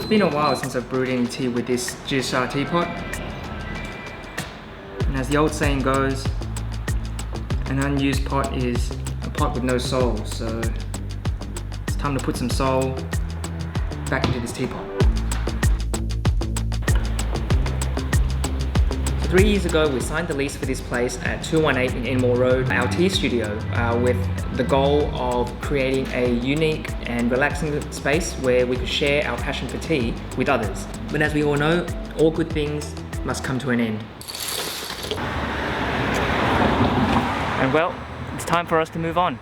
been a while since I've brewed any tea with this GSR teapot. And as the old saying goes, an unused pot is a pot with no soul, so it's time to put some soul back into this teapot. So 3 years ago, we signed the lease for this place at 218 in Enmore Road, our tea studio, with the goal of creating a unique and relaxing space where we could share our passion for tea with others. But as we all know, all good things must come to an end. And well, it's time for us to move on.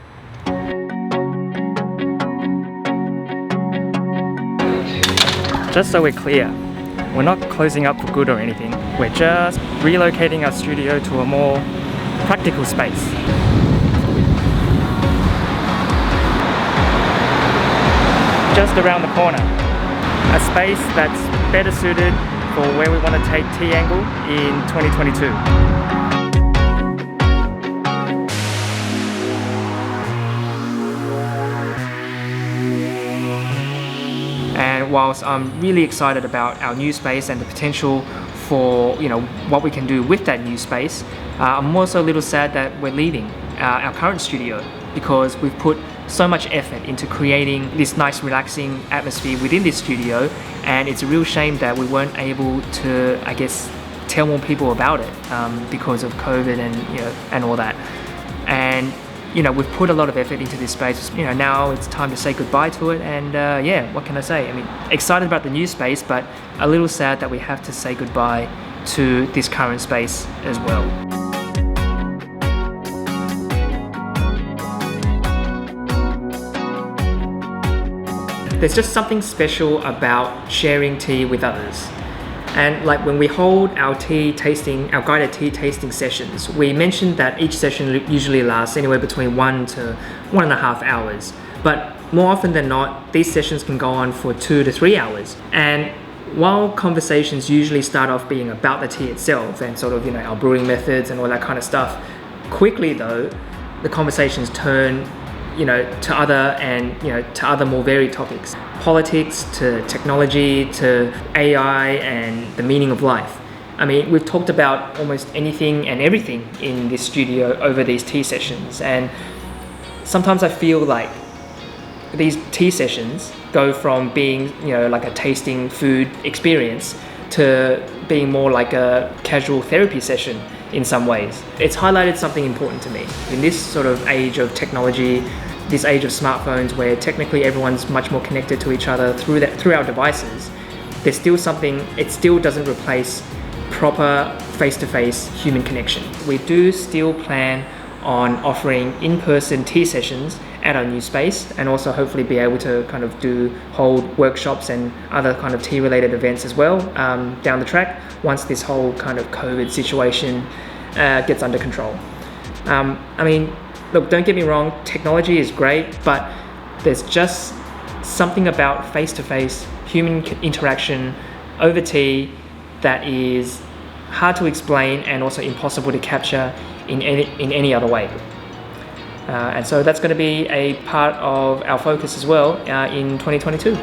Just so we're clear, we're not closing up for good or anything. We're just relocating our studio to a more practical space. Just around the corner. A space that's better suited for where we want to take Tea Angle in 2022. And whilst I'm really excited about our new space and the potential for what we can do with that new space, I'm also a little sad that we're leaving our current studio, because we've put so much effort into creating this nice relaxing atmosphere within this studio, and it's a real shame that we weren't able to, I guess, tell more people about it because of COVID and all that. And we've put a lot of effort into this space. Now it's time to say goodbye to it, and yeah, what can I say? I mean, excited about the new space, but a little sad that we have to say goodbye to this current space as well. There's just something special about sharing tea with others. And like when we hold our guided tea tasting sessions, we mentioned that each session usually lasts anywhere between 1 to 1.5 hours. But more often than not, these sessions can go on for 2 to 3 hours. And while conversations usually start off being about the tea itself and sort of, our brewing methods and all that kind of stuff, quickly though, the conversations turn to other more varied topics. Politics, to technology, to AI and the meaning of life. I mean, we've talked about almost anything and everything in this studio over these tea sessions, and sometimes I feel like these tea sessions go from being, like a tasting food experience to being more like a casual therapy session in some ways. It's highlighted something important to me. In this sort of age of technology, this age of smartphones where technically everyone's much more connected to each other through our devices, there's still something, it still doesn't replace proper face-to-face human connection. We do still plan on offering in-person tea sessions at our new space, and also hopefully be able to kind of hold workshops and other kind of tea related events as well down the track once this whole kind of COVID situation gets under control. I mean, look, don't get me wrong, technology is great, but there's just something about face-to-face human interaction over tea that is hard to explain and also impossible to capture in any other way. And so that's going to be a part of our focus as well in 2022.